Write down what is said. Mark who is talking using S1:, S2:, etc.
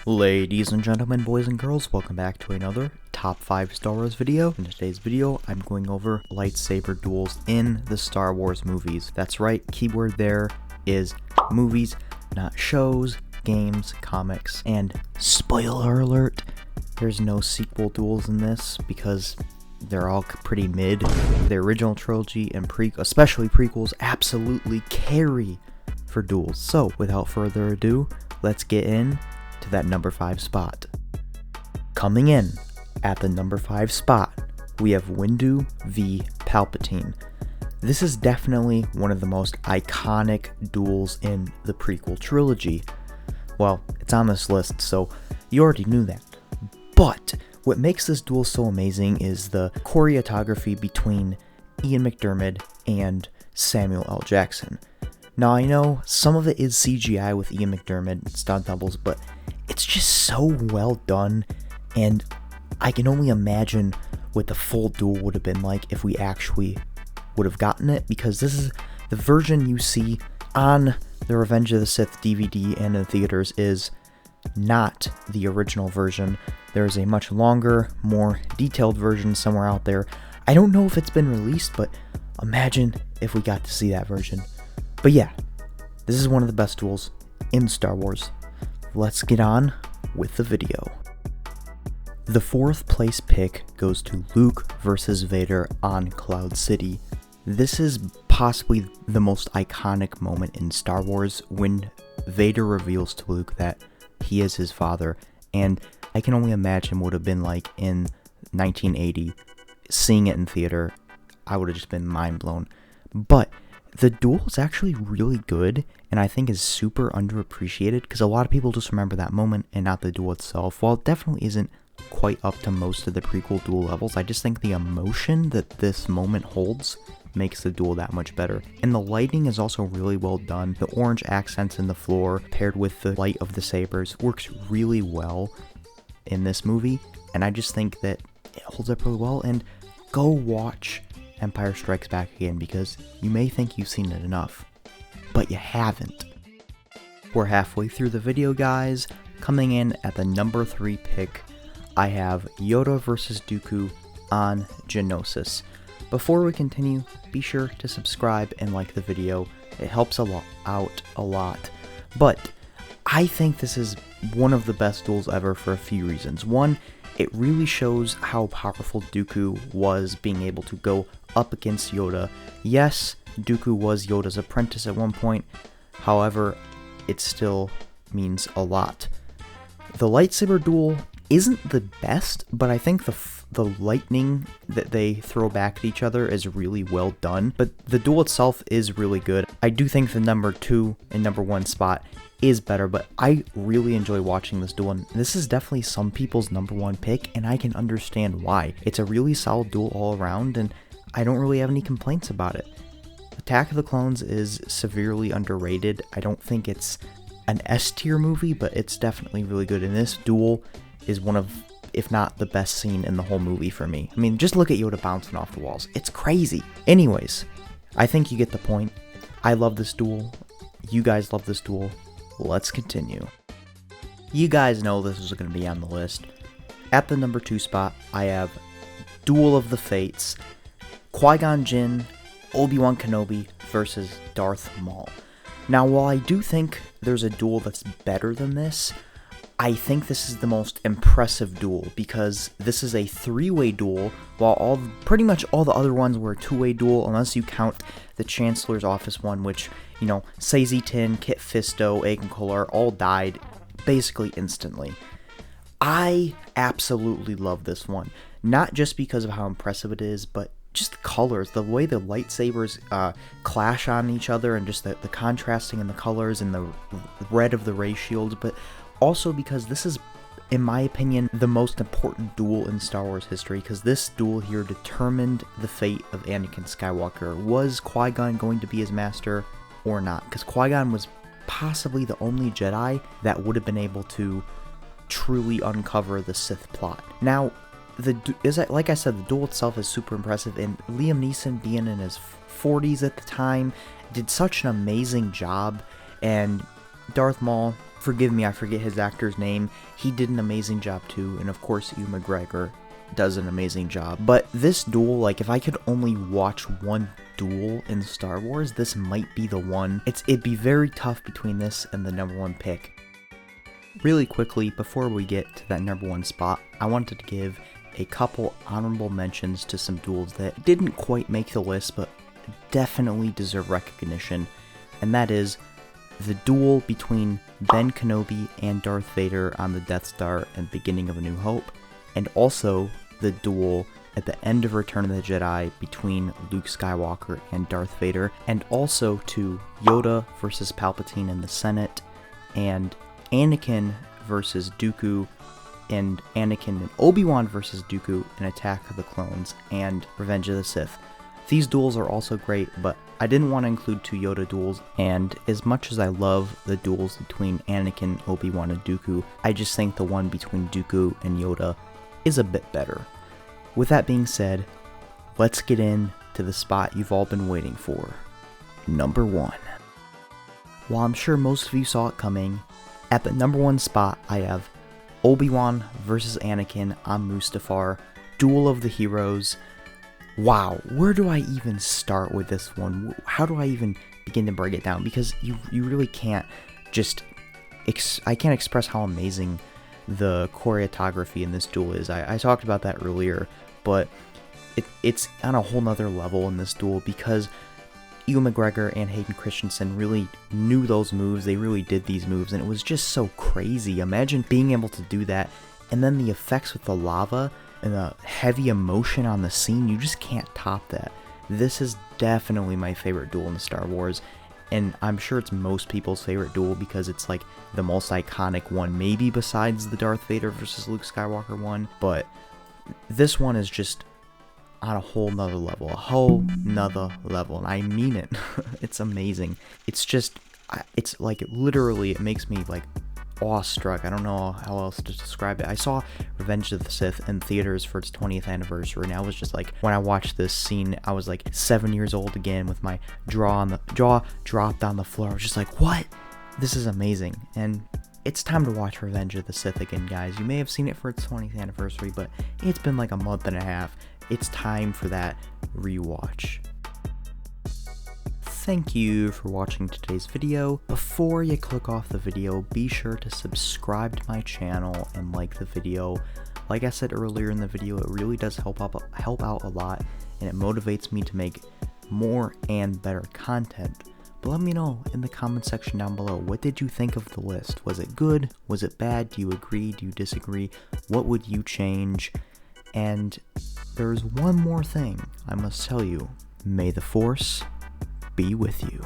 S1: Ladies and gentlemen, boys and girls, welcome back to another top 5 Star Wars video. In today's video, I'm going over lightsaber duels in the Star Wars movies. That's right, keyword there is movies, not shows, games, comics, and spoiler alert, there's no sequel duels in this because they're all pretty mid. The original trilogy and especially prequels absolutely carry for duels. So without further ado, let's get in to that number 5 spot. Coming in at the number 5 spot, we have Windu v Palpatine. This is definitely one of the most iconic duels in the prequel trilogy. Well, it's on this list, so you already knew that. But what makes this duel so amazing is the choreography between Ian McDiarmid and Samuel L. Jackson. Now, I know some of it is CGI with Ian McDiarmid and stunt doubles, but it's just so well done, and I can only imagine what the full duel would have been like if we actually would have gotten it, because this is the version you see on the Revenge of the Sith DVD and in theaters is not the original version. There is a much longer, more detailed version somewhere out there. I don't know if it's been released, but imagine if we got to see that version. But yeah, this is one of the best duels in Star Wars. Let's get on with the video. The 4th place pick goes to Luke versus Vader on Cloud City. This is possibly the most iconic moment in Star Wars when Vader reveals to Luke that he is his father, and I can only imagine what it would have been like in 1980. Seeing it in theater, I would have just been mind blown. But the duel is actually really good, and I think is super underappreciated because a lot of people just remember that moment and not the duel itself. While it definitely isn't quite up to most of the prequel duel levels, I just think the emotion that this moment holds makes the duel that much better. And the lighting is also really well done. The orange accents in the floor paired with the light of the sabers works really well in this movie, and I just think that it holds up really well. And go watch Empire Strikes Back again, because you may think you've seen it enough, but you haven't. We're halfway through the video, guys. Coming in at the number 3 pick, I have Yoda versus Dooku on Geonosis. Before we continue, be sure to subscribe and like the video. It helps out a lot. But I think this is one of the best duels ever for a few reasons. One, it really shows how powerful Dooku was being able to go up against Yoda. Yes, Dooku was Yoda's apprentice at one point, however, it still means a lot. The lightsaber duel isn't the best, but I think the lightning that they throw back at each other is really well done, but the duel itself is really good. I do think the number 2 and number 1 spot is better, but I really enjoy watching this duel, and this is definitely some people's number 1 pick, and I can understand why. It's a really solid duel all around, and I don't really have any complaints about it. Attack of the Clones is severely underrated. I don't think it's an S-tier movie, but it's definitely really good, and this duel is one of, if not the best scene in the whole movie for me. I mean, just look at Yoda bouncing off the walls. It's crazy. Anyways, I think you get the point. I love this duel. You guys love this duel. Let's continue. You guys know this is going to be on the list. At the number 2 spot, I have Duel of the Fates, Qui-Gon Jinn, Obi-Wan Kenobi versus Darth Maul. Now, while I do think there's a duel that's better than this, I think this is the most impressive duel because this is a 3-way duel, while pretty much all the other ones were a 2-way duel, unless you count the Chancellor's Office one, which, you know, Saesee Tiin, Kit Fisto, Agen Kolar all died basically instantly. I absolutely love this one, not just because of how impressive it is, but just the colors, the way the lightsabers clash on each other, and just the contrasting in the colors and the red of the ray shields, but also because this is, in my opinion, the most important duel in Star Wars history, because this duel here determined the fate of Anakin Skywalker. Was Qui-Gon going to be his master or not? Because Qui-Gon was possibly the only Jedi that would have been able to truly uncover the Sith plot. Now, like I said, the duel itself is super impressive, and Liam Neeson, being in his 40s at the time, did such an amazing job, and Darth Maul, Forgive me, I forget his actor's name. He did an amazing job too, and of course Ewan McGregor does an amazing job. But this duel, like, if I could only watch one duel in Star Wars, this might be the one. It'd be very tough between this and the number one pick. Really quickly, before we get to that number one spot, I wanted to give a couple honorable mentions to some duels that didn't quite make the list, but definitely deserve recognition, and that is the duel between Ben Kenobi and Darth Vader on the Death Star and beginning of A New Hope, and also the duel at the end of Return of the Jedi between Luke Skywalker and Darth Vader, and also to Yoda versus Palpatine in the Senate, and Anakin versus Dooku, and Anakin and ObiWan versus Dooku in Attack of the Clones and Revenge of the Sith. These duels are also great, but I didn't want to include two Yoda duels, and as much as I love the duels between Anakin, Obi-Wan, and Dooku, I just think the one between Dooku and Yoda is a bit better. With that being said, let's get into the spot you've all been waiting for. Number 1. While I'm sure most of you saw it coming, at the number 1 spot I have Obi-Wan versus Anakin on Mustafar, Duel of the Heroes. Wow, where do I even start with this one? How do I even begin to break it down? Because you really can't just... I can't express how amazing the choreography in this duel is. I talked about that earlier, but it's on a whole nother level in this duel because Ewan McGregor and Hayden Christensen really knew those moves. They really did these moves, and it was just so crazy. Imagine being able to do that, and then the effects with the lava and the heavy emotion on the scene. You just can't top that. This is definitely my favorite duel in Star Wars, and I'm sure it's most people's favorite duel because it's like the most iconic one, maybe besides the Darth Vader versus Luke Skywalker one, but this one is just on a whole nother level, and I mean it. It's amazing. It's just, it's like, literally, it makes me like awestruck. I don't know how else to describe it. I saw Revenge of the Sith in theaters for its 20th anniversary, and I was just like, when I watched this scene, I was like 7 years old again with my jaw dropped on the floor. I was just like, what? This is amazing. And it's time to watch Revenge of the Sith again, guys. You may have seen it for its 20th anniversary, but it's been like a month and a half. It's time for that rewatch. Thank you for watching today's video. Before you click off the video, be sure to subscribe to my channel and like the video. Like I said earlier in the video, it really does help out a lot, and it motivates me to make more and better content. But let me know in the comment section down below, what did you think of the list? Was it good? Was it bad? Do you agree? Do you disagree? What would you change? And there's one more thing I must tell you. May the Force be with you.